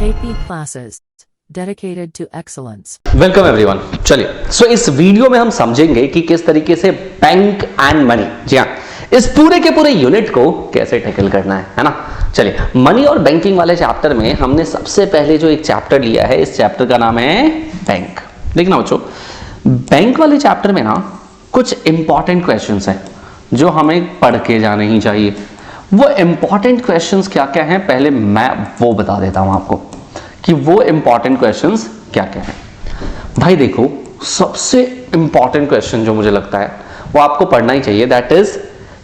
KP classes dedicated to excellence. Welcome everyone. चलिए सो इस video में हम समझेंगे कि किस तरीके से बैंक एंड मनी, जी हाँ, इस पूरे के पूरे यूनिट को कैसे टैकल करना है ना। चलिए, मनी और बैंकिंग वाले चैप्टर में हमने सबसे पहले जो एक चैप्टर लिया है, इस चैप्टर का नाम है बैंक। देखना बच्चों, बैंक वाले चैप्टर में ना कुछ इंपॉर्टेंट क्वेश्चंस हैं जो हमें पढ़ के जाने ही चाहिए। वो इंपॉर्टेंट क्वेश्चंस क्या क्या हैं, पहले मैं वो बता देता हूं आपको कि वो इंपॉर्टेंट क्वेश्चंस क्या क्या हैं। भाई देखो, सबसे इंपॉर्टेंट क्वेश्चन जो मुझे लगता है वो आपको पढ़ना ही चाहिए, दैट इज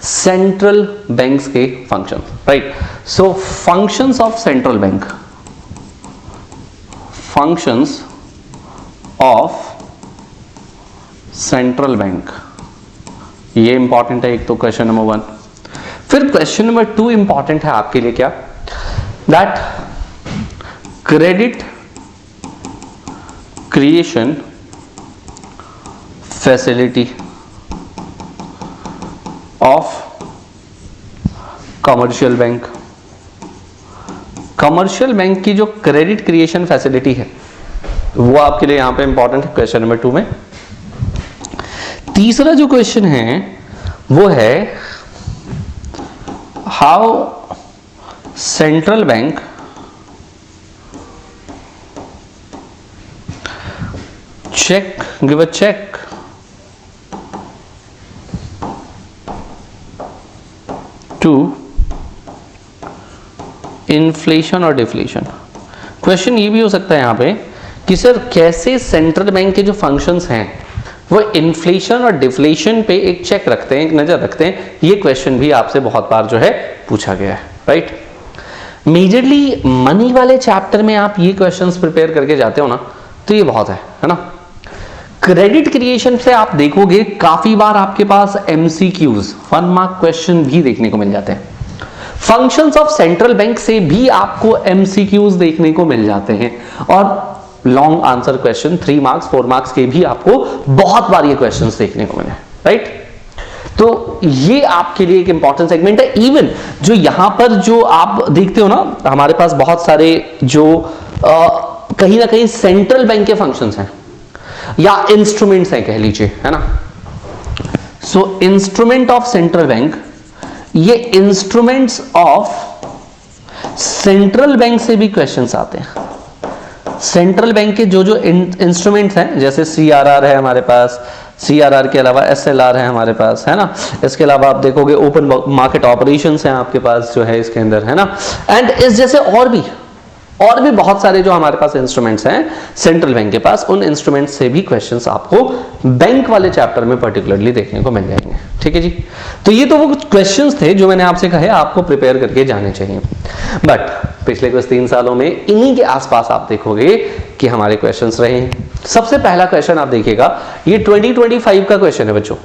सेंट्रल बैंक्स के function, right. So functions of central bank, functions of central bank, ये इंपॉर्टेंट है एक तो क्वेश्चन नंबर 1। फिर क्वेश्चन नंबर 2 इंपॉर्टेंट है आपके लिए, क्या, that credit creation facility of commercial bank. Commercial bank की जो क्रेडिट क्रिएशन फैसिलिटी है वो आपके लिए यहां पे इंपॉर्टेंट है क्वेश्चन नंबर 2 में। तीसरा जो क्वेश्चन है वो है how central bank give a check to inflation और डिफ्लेशन। क्वेश्चन ये भी हो सकता है यहां पे कि सर कैसे सेंट्रल बैंक के जो फंक्शंस हैं वो इन्फ्लेशन और डिफ्लेशन पे एक चेक रखते हैं, एक नजर रखते हैं। ये क्वेश्चन भी आपसे बहुत बार जो है पूछा गया है, राइट। मेजरली मनी वाले चैप्टर में आप ये क्वेश्चंस प्रिपेयर करके जाते हो ना, तो ये बहुत है ना। क्रेडिट क्रिएशन से आप देखोगे काफी बार आपके पास एमसीक्यूज 1 मार्क क्वेश्चन भी देखने को मिल जाते हैं। फंक्शंस ऑफ सेंट्रल बैंक से भी आपको एमसीक्यूज देखने को मिल जाते हैं, और long answer question 3 marks 4 marks के भी आपको बहुत बार ये क्वेश्चंस देखने को मिले, राइट। तो ये आपके लिए एक इंपॉर्टेंट सेगमेंट है। इवन जो यहां पर जो आप देखते हो ना, हमारे पास बहुत सारे जो कहीं ना कहीं सेंट्रल बैंक के फंक्शंस हैं या इंस्ट्रूमेंट्स हैं कह लीजिए, है ना। सो इंस्ट्रूमेंट ऑफ सेंट्रल बैंक, ये इंस्ट्रूमेंट्स ऑफ सेंट्रल बैंक से भी क्वेश्चंस आते हैं। सेंट्रल बैंक के जो जो इंस्ट्रूमेंट्स हैं, जैसे सीआरआर है हमारे पास, सीआरआर के अलावा एसएलआर है हमारे पास, है ना। इसके अलावा आप देखोगे ओपन मार्केट ऑपरेशंस हैं आपके पास जो है इसके अंदर, है ना। एंड इस जैसे और भी बहुत सारे जो हमारे पास इंस्ट्रूमेंट्स हैं सेंट्रल बैंक के पास, उन इंस्ट्रूमेंट्स से भी क्वेश्चंस आपको बैंक वाले चैप्टर में पर्टिकुलरली देखने को मिल जाएंगे, ठीक है जी। तो ये तो वो कुछ क्वेश्चंस थे जो मैंने आपसे कहे आपको प्रिपेयर करके जाने चाहिए। बट पिछले कुछ 3 सालों में इन्हीं के आसपास आप देखोगे कि हमारे क्वेश्चंस रहे हैं। सबसे पहला क्वेश्चन आप देखिएगा, ये 2025 का क्वेश्चन है बच्चों,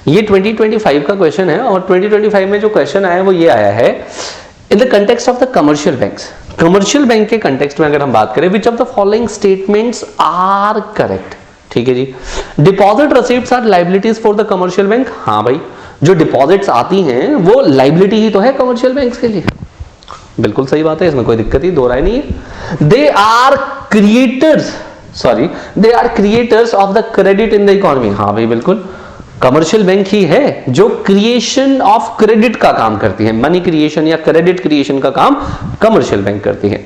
ये 2025 का क्वेश्चन है। और 2025 में जो क्वेश्चन आया है वो ये आया है in the context of the commercial banks. Commercial bank के कंटेक्स्ट में अगर हम बात करें, which of the following statements are correct, ठीक है जी। Deposit receipts are liabilities for the commercial bank. हाँ भाई, जो डिपॉजिट्स आती हैं वो लायबिलिटी ही तो है कमर्शियल बैंक्स के लिए, बिल्कुल सही बात है, इसमें कोई दिक्कत ही दो राय नहीं है। They are creators of the credit in the economy. हाँ भाई बिल्कुल, कमर्शियल बैंक ही है जो क्रिएशन ऑफ क्रेडिट का काम करती है। मनी क्रिएशन या क्रेडिट क्रिएशन का काम कमर्शियल बैंक करती है।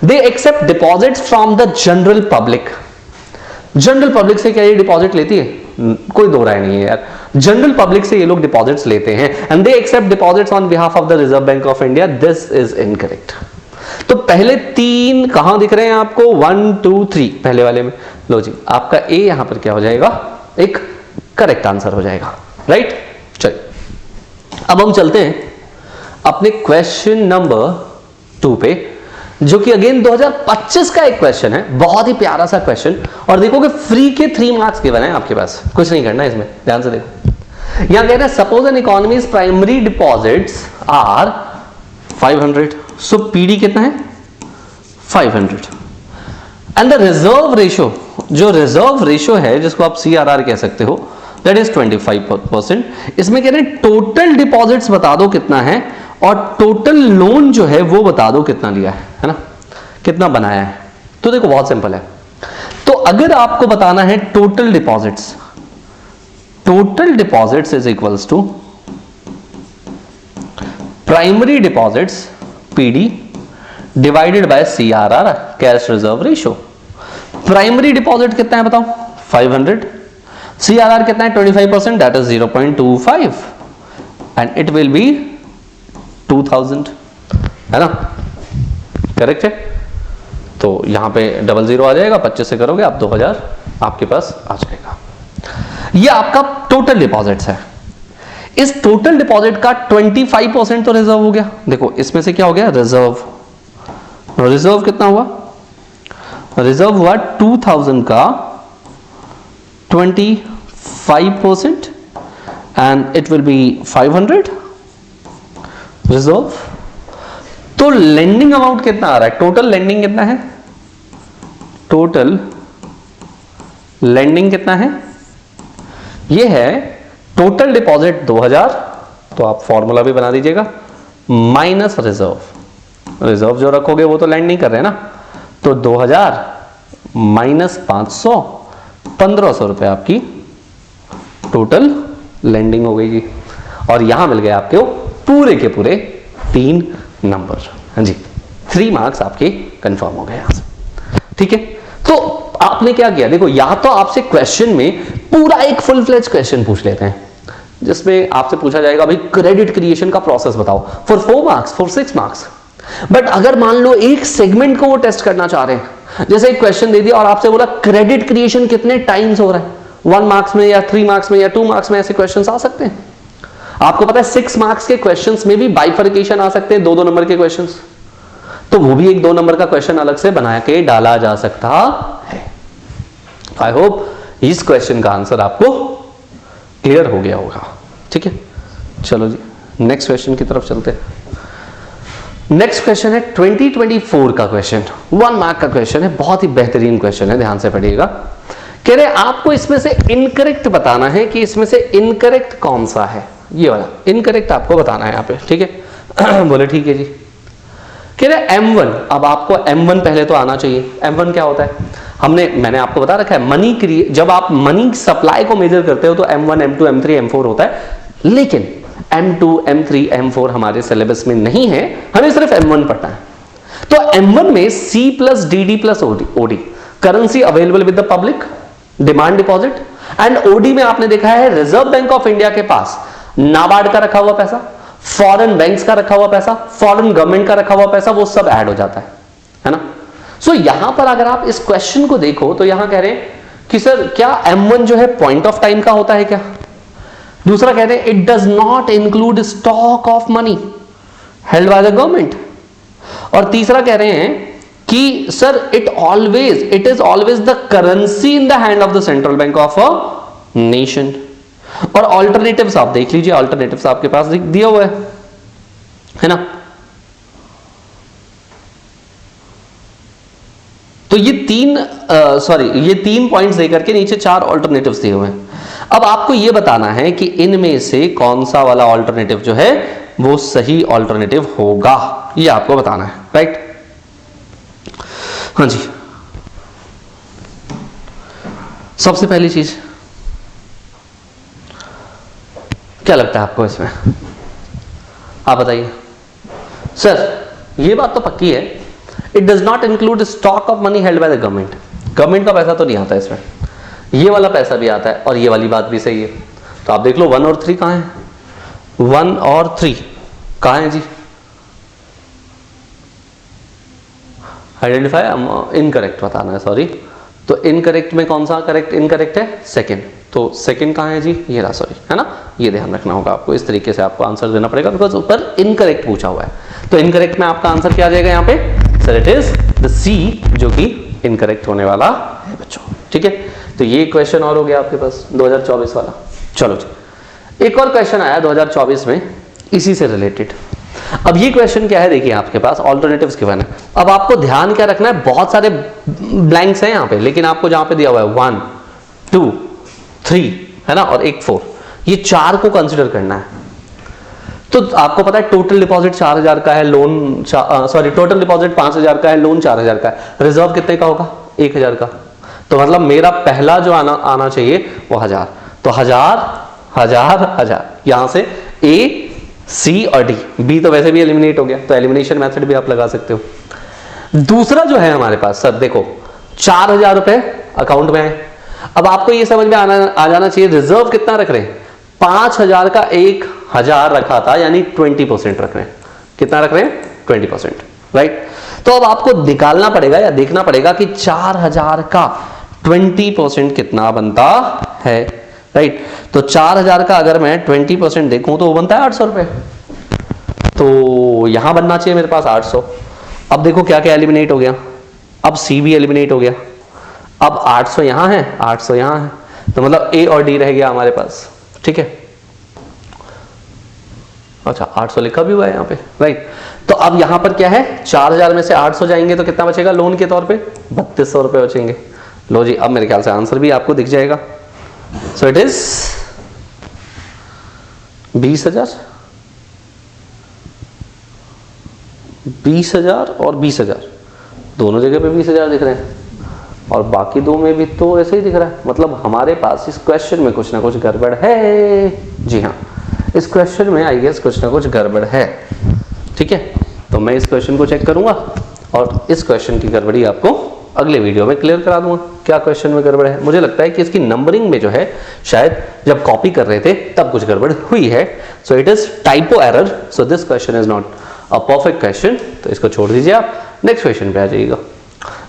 They accept deposits from the general public. General public से क्या ये डिपॉजिट लेती है? कोई दो राय नहीं है यार, जनरल पब्लिक से ये लोग डिपॉजिट्स लेते हैं। And they accept deposits on behalf of the Reserve Bank of India. This is incorrect. तो पहले 3 कहां दिख रहे हैं आपको? 1 2 3 पहले वाले में। लो जी, आपका ए यहां पर क्या हो जाएगा? एक करेक्ट आंसर हो जाएगा, राइट। चलिए अब हम चलते हैं अपने क्वेश्चन नंबर 2 पे, जो कि अगेन 2025 का एक क्वेश्चन है, बहुत ही प्यारा सा क्वेश्चन। और देखोगे फ्री के 3 मार्क्स के बने हैं आपके पास, कुछ नहीं करना इसमें, ध्यान से देखो। यहां कह रहे हैं suppose an economy's primary deposits are 500। So PD कितना है? 500। एंड द रिजर्व रेशियो, जो रिजर्व रेशियो है जिसको आप सीआरआर कह सकते हो, दैट इज 25%। इसमें कह रहे हैं टोटल डिपॉजिट्स बता दो कितना है, और टोटल लोन जो है वो बता दो कितना लिया है ना। कितना बनाया है? तो देखो बहुत सिंपल है। तो अगर आपको बताना है total deposits is equals to primary deposits PD divided by CRR cash reserve ratio. Primary deposit कितना है बताओ? 500। सीआरआर कितना है? 25%, that is 0.25 and it will be 2000, है ना? करेक्ट है। तो यहां पे 00 आ जाएगा, 25 से करोगे आप 2000 आपके पास आ जाएगा। ये आपका टोटल डिपॉजिट्स है। इस टोटल डिपॉजिट का 25% तो रिजर्व हो गया। देखो इसमें से क्या हो गया? रिजर्व कितना हुआ? रिजर्व हुआ 2000 का 25% and it will B 500 reserve. तो लेंडिंग अमाउंट कितना आ रहा है? टोटल लेंडिंग कितना है? टोटल लेंडिंग कितना है? ये है टोटल डिपॉजिट 2000, तो आप फॉर्मूला भी बना दीजिएगा, माइनस रिजर्व जो रखोगे वो तो लैंड नहीं कर रहे हैं ना, तो 2000 माइनस 500, 1500 रुपए आपकी टोटल लैंडिंग हो गई। और यहां मिल गए आपके पूरे के पूरे 3 नंबर। हाँ जी, 3 मार्क्स आपके कंफर्म हो गए यहां से। ठीक है, तो आपने क्या किया? देखो या तो आपसे क्वेश्चन में पूरा एक फुल फ्लेज क्वेश्चन पूछ लेते हैं जिसमें आपसे पूछा जाएगा भाई क्रेडिट क्रिएशन का प्रोसेस बताओ, for 4 marks, for 6 marks. But अगर मान लो एक सेगमेंट को वो टेस्ट करना चाह रहे हैं, जैसे एक क्वेश्चन दे दिया और आपसे बोला क्रेडिट क्रिएशन कितने टाइम्स हो रहा है, 1 मार्क्स में या 3 मार्क्स में या 2 मार्क्स में, ऐसे क्वेश्चन आ सकते हैं। आपको पता है 6 मार्क्स के क्वेश्चंस में भी बाइफर्केशन आ सकते हैं, 2-2 नंबर के क्वेश्चंस, तो वो भी एक 2 नंबर का क्वेश्चन अलग से बना के डाला जा सकता है। आई होप इस क्वेश्चन का आंसर आपको क्लियर हो गया होगा। ठीक है, चलो जी नेक्स्ट क्वेश्चन की तरफ चलते हैं। नेक्स्ट क्वेश्चन है 2024 का क्वेश्चन, 1 मार्क का क्वेश्चन है, बहुत ही बेहतरीन क्वेश्चन है, ध्यान से पढ़िएगा। कह रहे आपको इसमें से इनकरेक्ट बताना है कि इसमें से इनकरेक्ट कौन सा है, ये वाला इनकरेक्ट आपको बताना है यहाँ पे। ठीक है बोले ठीक है जी। कह रहे M1, अब आपको M1 पहले तो आना चाहिए। M1 क्या होता है? मैंने आपको बता रखा है, मनी जब आप मनी सप्लाई को मेजर करते हो तो M1, M2, M3, M4 होता है, लेकिन M2, M3, M4 हमारे सिलेबस में नहीं है, हमें सिर्फ M1 पढ़ना है। तो M1 में C plus DD plus OD, currency available with the public, demand deposit, and OD में आपने देखा है रिजर्व बैंक ऑफ इंडिया के पास नाबार्ड का रखा हुआ पैसा, फॉरेन बैंक्स का रखा हुआ पैसा, फॉरेन गवर्नमेंट का रखा हुआ पैसा, वो सब ऐड हो जाता है ना। सो यहां पर अगर आप इस क्वेश्चन को देखो तो यहां कह रहे हैं कि सर क्या M1 जो है पॉइंट ऑफ टाइम का होता है क्या? दूसरा कह रहे हैं it does not include stock of money held by the government, और तीसरा कह रहे हैं कि sir it is always the currency in the hand of the central bank of a nation. और ऑल्टरनेटिव्स आप देख लीजिए, ऑल्टरनेटिव्स आपके पास दिया हुआ है ना। तो ये 3 पॉइंट्स देकर के नीचे 4 ऑल्टरनेटिव्स दिए हुए हैं। अब आपको ये बताना है कि इनमें से कौन सा वाला ऑल्टरनेटिव जो है वो सही ऑल्टरनेटिव होगा, ये आपको बताना है, राइट? हाँ जी, सबसे पहली चीज क्या लगता है आपको इसमें? आप बताइए। सर ये बात तो पक्की है, it does not include stock of money held by the government, government का पैसा तो नहीं आता इसमें, ये वाला पैसा भी आता है, और ये वाली बात भी सही है। तो आप देख लो 1 और 3 कहां है? 1 और 3 कहां है जी? आइडेंटिफाई, इनकरेक्ट बताना है, सॉरी। तो इनकरेक्ट में कौन सा करेक्ट इनकरेक्ट है? सेकंड। तो सेकंड कहां है जी? ये रहा, सॉरी, है ना। ये ध्यान रखना होगा आपको, इस तरीके से आपको आंसर देना पड़ेगा बिकॉज ऊपर इनकरेक्ट पूछा हुआ है। तो इनकरेक्ट में आपका आंसर क्या आ जाएगा यहाँ पे? सर इट इज द सी, जो कि इनकरेक्ट होने वाला है बच्चों। ठीक है, तो ये क्वेश्चन और हो गया आपके पास 2024 वाला। चलो जी, एक और क्वेश्चन आया 2024 में इसी से रिलेटेड। अब ये क्वेश्चन क्या है, देखिए आपके पास ऑल्टरनेटिव्स गिवन है। अब आपको ध्यान क्या रखना है, बहुत सारे ब्लैंक्स हैं यहाँ पे, लेकिन आपको जहां पे दिया हुआ है 1, 2, 3 है ना, और एक 4, ये 4 को कंसिडर करना है। तो आपको पता है टोटल डिपॉजिट 4000 का है, लोन टोटल डिपॉजिट 5000 का है, लोन 4000 का है, रिजर्व कितने का होगा 1000 का। तो मतलब मेरा पहला जो आना चाहिए वो 1000, तो 1000 यहां से ए सी और डी, बी तो वैसे भी एलिमिनेट हो गया, तो एलिमिनेशन मेथड भी आप लगा सकते हो। दूसरा जो है हमारे पास, सर देखो 4000 रुपए अकाउंट में है, अब आपको ये समझ में आ जाना चाहिए रिजर्व कितना रख रहे हैं, 5000 का 1000 रखा था, यानी 20% रख रहे हैं। कितना रख रहे हैं 20%, राइट। तो अब आपको निकालना पड़ेगा या देखना पड़ेगा कि 4000 का 20% कितना बनता है, राइट। तो 4000 का अगर मैं 20% देखूं तो वो बनता है 800 रुपए, तो यहां बनना चाहिए मेरे पास 800। अब देखो क्या क्या एलिमिनेट हो गया, अब सी भी एलिमिनेट हो गया, अब 800 यहां है, 800 यहां है, तो मतलब ए और डी रह गया हमारे पास, ठीक है। अच्छा 800 लिखा भी हुआ है यहाँ पे, राइट। तो अब यहां पर क्या है, 4000 में से 800 जाएंगे तो कितना बचेगा लोन के तौर पे, 3200 रुपए बचेंगे। लो जी, अब मेरे ख्याल से आंसर भी आपको दिख जाएगा। सो इट इज 20,000, 20,000 और 20,000, दोनों जगह पे 20,000 दिख रहे हैं, और बाकी दो में भी तो ऐसे ही दिख रहा है। मतलब हमारे पास इस क्वेश्चन में कुछ ना कुछ गड़बड़ है। जी हाँ, इस क्वेश्चन में आई गेस कुछ ना कुछ गड़बड़ है, ठीक है। तो मैं इस क्वेश्चन को चेक करूंगा और इस क्वेश्चन की गड़बड़ी आपको अगले वीडियो में क्लियर करा दूंगा, क्या क्वेश्चन में गड़बड़ है। मुझे लगता है कि इसकी नंबरिंग में जो है, शायद जब कॉपी कर रहे थे तब कुछ गड़बड़ हुई है। So it is typo error, so this question is not a perfect question, तो इसको छोड़ दीजिए आप, नेक्स्ट क्वेश्चन पे आ जाइएगा।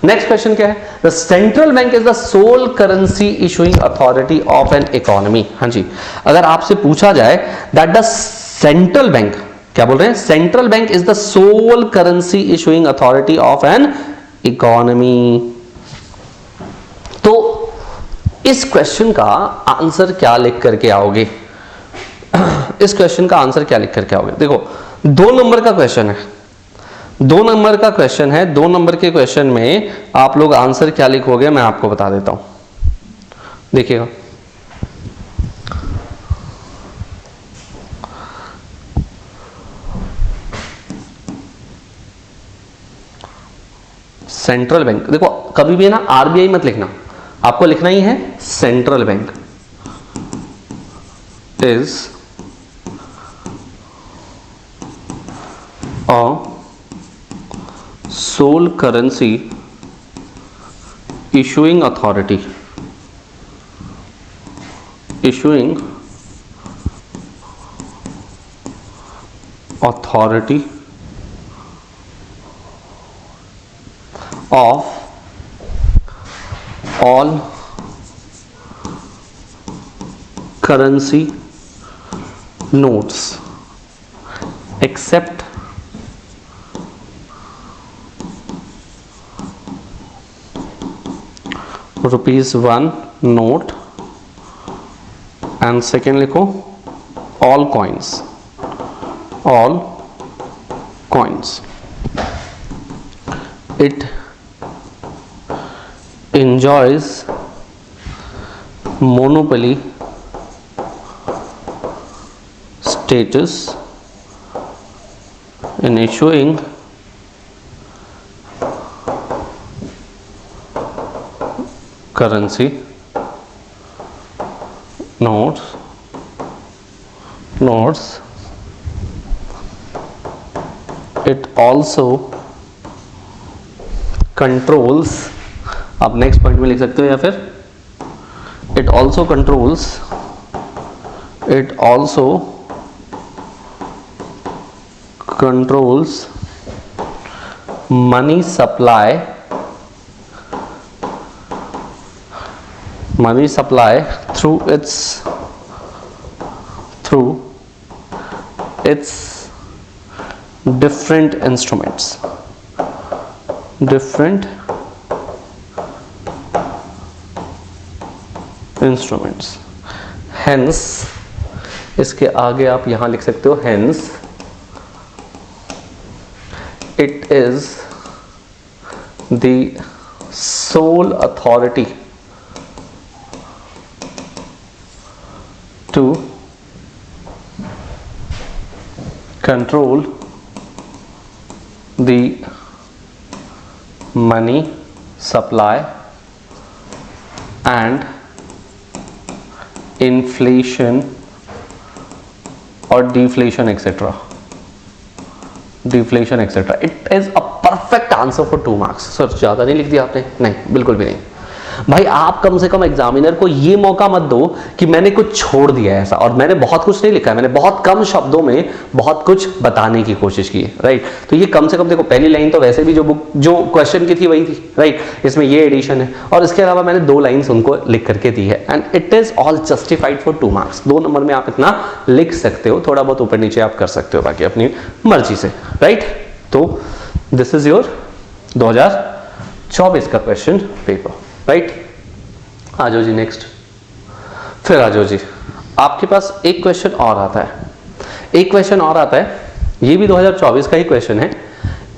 नेक्स्ट क्वेश्चन क्या है, the central bank is the sole currency issuing authority of an economy. हाँ जी, अगर आपसे पूछा जाए दैट द सेंट्रल बैंक, क्या बोल रहे हैं, central bank is the sole currency issuing authority of an economy, तो इस क्वेश्चन का आंसर क्या लिख करके आओगे, इस क्वेश्चन का आंसर क्या लिख करके आओगे। देखो 2 नंबर का क्वेश्चन है, 2 नंबर का क्वेश्चन है, 2 नंबर के क्वेश्चन में आप लोग आंसर क्या लिखोगे मैं आपको बता देता हूं, देखिएगा। सेंट्रल बैंक, देखो कभी भी ना आरबीआई मत लिखना, आपको लिखना ही है central bank is a sole currency issuing authority of all currency notes except ₹1 note, and second लिखो all coins, all coins. It enjoys monopoly status in issuing currency notes it also controls, आप next point में लिख सकते हो, या फिर it also controls money supply through it's different instruments, hence इसके आगे आप यहां लिख सकते हो hence it is the sole authority to control the money supply and inflation or deflation etc. Deflation etc. It is a perfect answer for 2 marks. Sir ज़्यादा नहीं लिख दिया आपने? नहीं, बिल्कुल भी नहीं भाई। आप कम से कम एग्जामिनर को ये मौका मत दो कि मैंने कुछ छोड़ दिया है ऐसा, और मैंने बहुत कुछ नहीं लिखा है, मैंने बहुत कम शब्दों में बहुत कुछ बताने की कोशिश की है, राइट। तो ये कम से कम देखो, पहली लाइन तो वैसे भी जो क्वेश्चन की थी वही थी, राइट। इसमें ये एडिशन है और इसके अलावा मैंने 2 लाइन्स उनको लिख करके दी है, and it is all justified for 2 marks. 2 number में आप इतना लिख सकते हो, थोड़ा बहुत ऊपर नीचे आप कर सकते हो बाकी अपनी मर्जी से, राइट। तो दिस इज योर 2024 का क्वेश्चन पेपर, राइट। आ जाओ जी नेक्स्ट, फिर आ जाओ जी, आपके पास एक क्वेश्चन और आता है, एक क्वेश्चन और आता है, ये भी 2024 का ही क्वेश्चन है।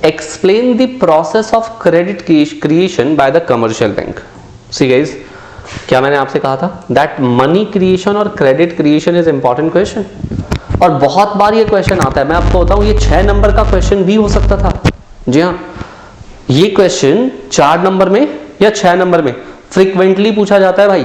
Explain the process of credit creation by the commercial bank. See guys, क्या मैंने आपसे कहा था दैट मनी क्रिएशन और credit creation is important question, और बहुत बार ये क्वेश्चन आता है। मैं आपको बताऊं, ये 6 नंबर का क्वेश्चन भी हो सकता था। जी हाँ, ये क्वेश्चन 4 नंबर में या 6 नंबर में फ्रीक्वेंटली पूछा जाता है भाई।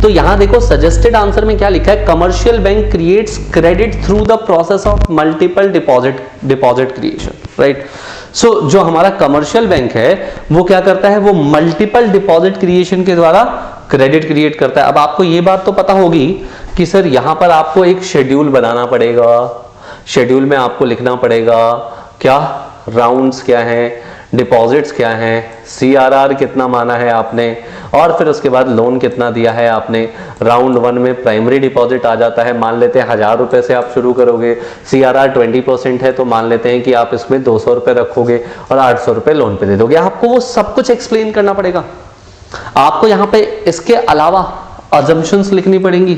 तो यहां देखो, सजेस्टेड आंसर में क्या लिखा है, commercial bank creates credit through the process of multiple deposit creation, right. So जो हमारा कमर्शियल बैंक है वो क्या करता है, वो मल्टीपल डिपॉजिट क्रिएशन के द्वारा क्रेडिट क्रिएट करता है। अब आपको ये बात तो पता होगी कि सर यहां पर आपको एक शेड्यूल बनाना पड़ेगा, शेड्यूल में आपको लिखना पड़ेगा क्या, राउंड्स क्या हैं, डिपॉजिट्स क्या हैं, सीआरआर कितना माना है आपने, और फिर उसके बाद लोन कितना दिया है आपने। राउंड 1 में प्राइमरी डिपॉजिट आ जाता है, मान लेते हैं 1000 रुपए से आप शुरू करोगे, सीआरआर 20% है, तो मान लेते हैं कि आप इसमें 200 रुपए रखोगे और 800 रुपए लोन पे दे दोगे। आपको वो सब कुछ एक्सप्लेन करना पड़ेगा। आपको यहाँ पे इसके अलावा अजम्पशंस लिखनी पड़ेंगी,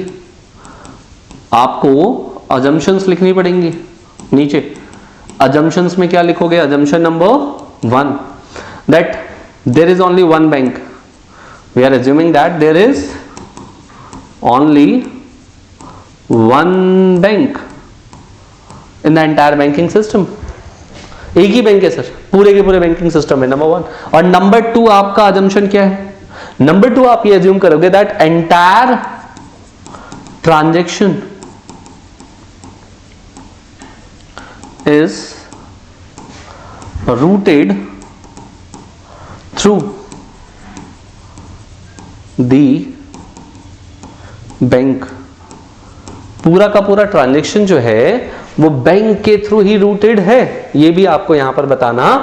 आपको अजम्पशंस लिखनी पड़ेंगी। नीचे अजम्पशंस में क्या लिखोगे, assumption number 1 that there is only one bank. We are assuming that there is only one bank in the entire banking system. एक ही बैंक है सर, पूरे के पूरे बैंकिंग सिस्टम में, नंबर 1। और नंबर 2 आपका अजम्पशन क्या है, नंबर 2 आप ये अज्यूम करोगे that entire transaction is routed through the bank. पूरा का पूरा ट्रांजैक्शन जो है वो बैंक के थ्रू ही रूटेड है, ये भी आपको यहां पर बताना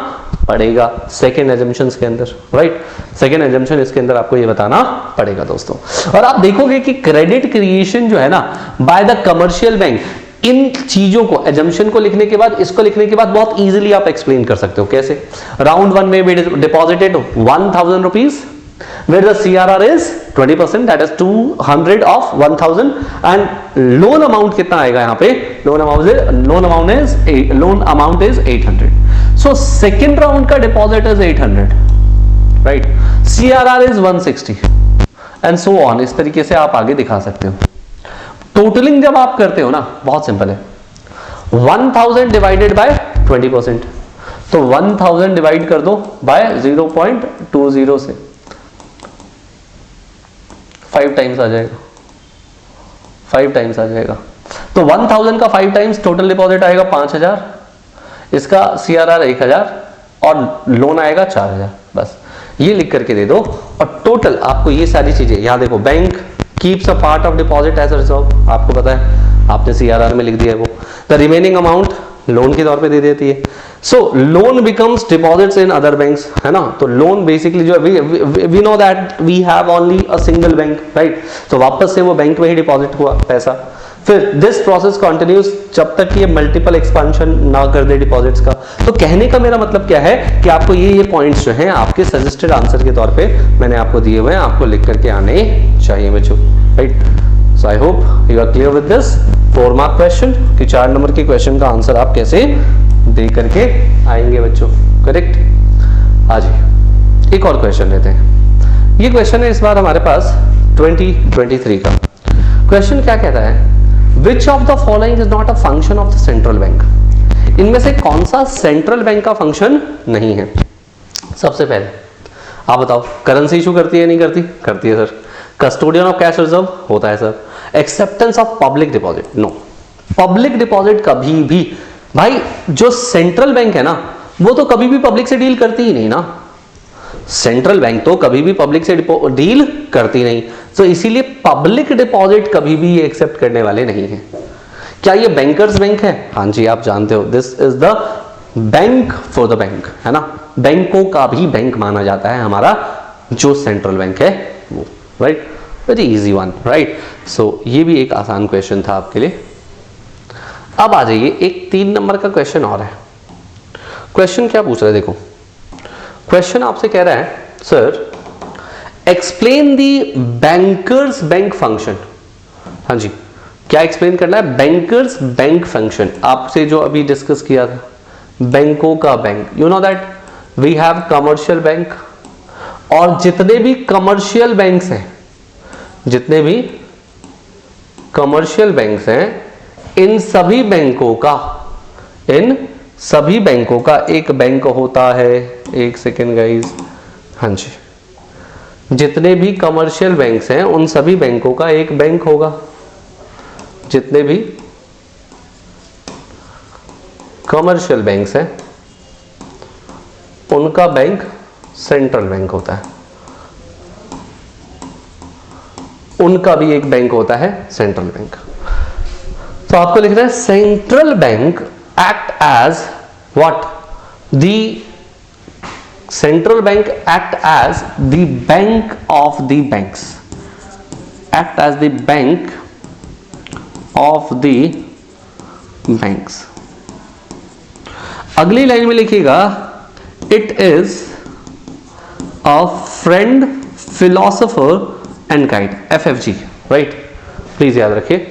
पड़ेगा सेकेंड एजम्पशन के अंदर, राइट। सेकेंड एजम्पशन इसके अंदर आपको ये बताना पड़ेगा दोस्तों। और आप देखोगे कि क्रेडिट क्रिएशन जो है ना बाय द कमर्शियल बैंक, इन चीजों को, एजम्पशन को लिखने के बाद, इसको लिखने के बाद बहुत इजीली आप एक्सप्लेन कर सकते हो। कैसे, राउंड 1 में भी deposited 1000 rupees, where the CRR is 20%, that is 200 of 1000, and loan amount कितना आएगा यहाँ पे, loan amount is 800. So second round का deposit is 800, right? CRR is 160 and so on. इस तरीके से आप आगे दिखा सकते हो। टोटलिंग जब आप करते हो ना, बहुत सिंपल है, 1000 डिवाइडेड बाय 20%, तो 1000 डिवाइड कर दो बाय 0.20 से, 5 टाइम्स आ जाएगा, 5 टाइम्स आ जाएगा। तो 1000 का 5 टाइम्स टोटल डिपॉजिट आएगा 5000, इसका CRR 1000 और लोन आएगा 4000। बस ये लिख करके दे दो, और टोटल आपको ये सारी चीजें, यहां देखो, bank keeps a part of deposit as a reserve, आपको पता है, आपने CRR में लिख दिया है वो। द रिमेनिंग अमाउंट लोन के तौर पे दे देती है। So loan becomes deposits in other banks, है ना। तो लोन बेसिकली जो we know that we have only a single bank, right. तो वापस से वो बैंक में ही डिपॉजिट हुआ पैसा। फिर दिस प्रोसेस कंटिन्यूज जब तक ये मल्टीपल एक्सपेंशन ना कर दे डिपॉजिट्स का। तो कहने का मेरा मतलब क्या है कि आपको ये पॉइंट्स जो हैं आपके सजेस्टेड आंसर के तौर पे मैंने आपको दिए हुए हैं, आपको लिख करके आने चाहिए बच्चों, right. So I hope you are clear with this 4 mark question कि 4 नंबर के क्वेश्चन का आंसर आप कैसे दे करके आएंगे बच्चों, करेक्ट। आज एक और क्वेश्चन लेते हैं। ये क्वेश्चन है इस बार हमारे पास 2023 का। क्वेश्चन क्या कहता है, Which of the following is not a function of the central bank? इनमें से कौन सा सेंट्रल बैंक का फंक्शन नहीं है? सबसे पहले आप बताओ, करेंसी इशू करती है नहीं करती? करती है sir. Custodian of cash reserve होता है sir. Acceptance of public deposit, no. Public deposit कभी भी, भाई जो सेंट्रल बैंक है ना वो तो कभी भी पब्लिक से डील करती ही नहीं ना। सेंट्रल बैंक तो कभी भी पब्लिक से डील करती नहीं, तो इसीलिए पब्लिक डिपॉजिट कभी भी ये एक्सेप्ट करने वाले नहीं है। क्या ये बैंकर्स बैंक है? हाँ जी, आप जानते हो, this is the bank for the bank, है ना। बैंकों का भी बैंक माना जाता है हमारा जो सेंट्रल बैंक है वो, right. Very easy one, right. So ये भी एक आसान क्वेश्चन था आपके लिए। अब आ जाइए, एक 3 नंबर का क्वेश्चन और है। क्वेश्चन क्या पूछ रहा है, देखो क्वेश्चन आपसे कह रहा है sir explain the bankers bank function. हाँ जी, क्या एक्सप्लेन करना है? बैंकर्स बैंक फंक्शन, आपसे जो अभी डिस्कस किया था, बैंकों का बैंक। You know that we have commercial bank, और जितने भी कमर्शियल बैंक्स हैं, जितने भी कमर्शियल बैंक्स हैं, इन सभी बैंकों का एक बैंक होता है। एक सेकेंड गाइस, हाँ जी, जितने भी कमर्शियल बैंक्स हैं उन सभी बैंकों का एक बैंक होगा। जितने भी कमर्शियल बैंक्स हैं उनका बैंक सेंट्रल बैंक होता है, उनका भी एक बैंक होता है सेंट्रल बैंक। तो आपको लिखना है central bank act as what? The central bank act as the bank of the banks, act as the bank of the banks. अगली लाइन में लिखिएगा it is a friend philosopher and guide, FFG, right. Please याद रखिए।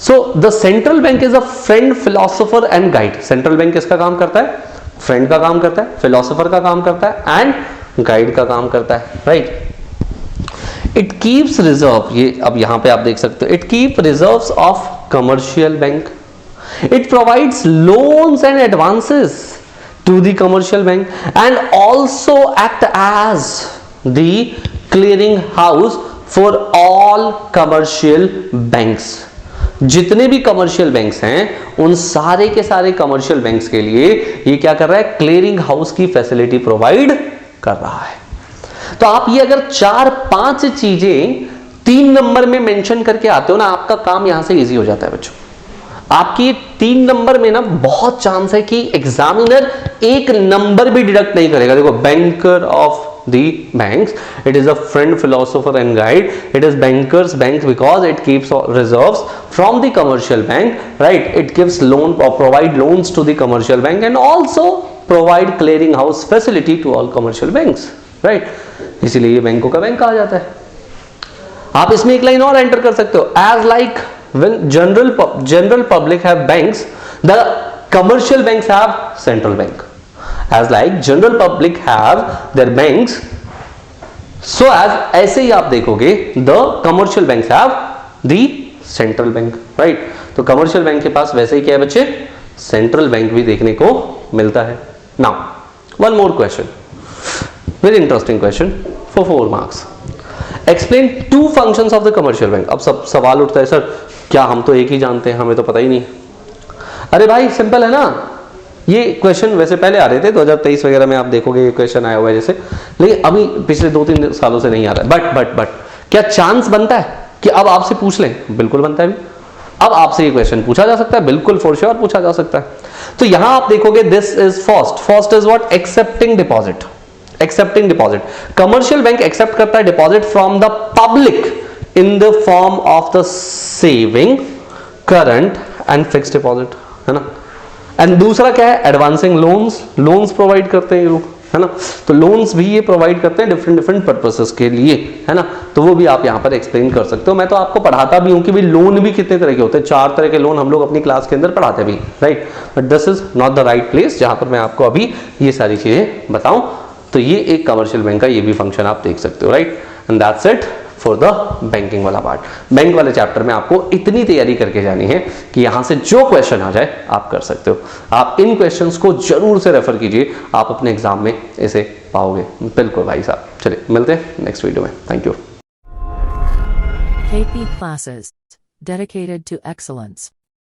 So the central bank is a friend philosopher and guide. Central bank किसका काम करता है? Friend का काम करता है, फिलोसोफर का काम करता है एंड गाइड का काम करता है, राइट। इट कीप्स रिजर्व, ये अब यहां पे आप देख सकते हो, it keep reserves of commercial bank. It provides loans and advances to the commercial bank and also act as the clearing house for all commercial banks। जितने भी कमर्शियल बैंक्स हैं उन सारे के सारे कमर्शियल बैंक्स के लिए ये क्या कर रहा है? क्लियरिंग हाउस की फैसिलिटी प्रोवाइड कर रहा है। तो आप ये अगर 4-5 चीजें 3 नंबर में मेंशन करके आते हो ना, आपका काम यहां से इजी हो जाता है बच्चों। आपकी 3 नंबर में ना बहुत चांस है कि एग्जामिनर 1 नंबर भी डिडक्ट नहीं करेगा। देखो, banker of the banks, it is a friend philosopher and guide, it is bankers bank because it keeps reserves from the commercial bank, right. It gives loan और provide loans to the commercial bank and also provide clearing house facility to all commercial banks, right. इसीलिए ये बैंकों का bank कहा जाता है। आप इसमें एक लाइन और एंटर कर सकते हो, as like when general public have banks, the commercial banks have central bank. As like general public have their banks, so as ऐसे ही आप देखोगे the commercial banks have the central bank, right? तो commercial bank के पास वैसे ही क्या है बच्चे? central bank भी देखने को मिलता है। Now one more question, very interesting question for 4 marks. Explain 2 functions of the commercial bank. अब सब सवाल उठता है, सर क्या हम तो एक ही जानते हैं, हमें तो पता ही नहीं। अरे भाई सिंपल है ना, ये क्वेश्चन वैसे पहले आ रहे थे 2023 वगैरह में, आप देखोगे ये क्वेश्चन आया हुआ है जैसे, लेकिन अभी पिछले 2-3 सालों से नहीं आ रहा है। बट क्या चांस बनता है कि अब आपसे पूछ लें? बिल्कुल बनता है। अब आपसे ये क्वेश्चन पूछा जा सकता है, बिल्कुल फॉर श्योर पूछा जा सकता है। तो यहां आप देखोगे this is first is what? Accepting deposit. Accepting deposit, commercial bank accept करता है deposit from the public in the form of the saving, current and fixed deposit, है ना। एंड दूसरा क्या है? एडवांसिंग लोन्स प्रोवाइड करते हैं ये लोग, है ना। तो लोन्स भी ये प्रोवाइड करते हैं डिफरेंट पर्पसेस के लिए, है ना। तो वो भी आप यहाँ पर एक्सप्लेन कर सकते हो। मैं तो आपको पढ़ाता भी हूँ कि भाई लोन भी कितने तरह के होते हैं, 4 तरह के लोन हम लोग अपनी क्लास के अंदर पढ़ाते भी, right. But this is not the right place जहां पर मैं आपको अभी ये सारी चीजें बताऊं। तो ये एक कमर्शियल बैंक का ये भी फंक्शन आप देख सकते हो, right. And that's it for the banking वाला पार्ट। बैंक वाले चैप्टर में आपको इतनी तैयारी करके जानी है कि यहां से जो क्वेश्चन आ जाए आप कर सकते हो। आप इन क्वेश्चंस को जरूर से रेफर कीजिए, आप अपने एग्जाम में इसे पाओगे बिल्कुल भाई साहब। चलिए मिलते हैं नेक्स्ट वीडियो में, thank you. KP classes dedicated to excellence.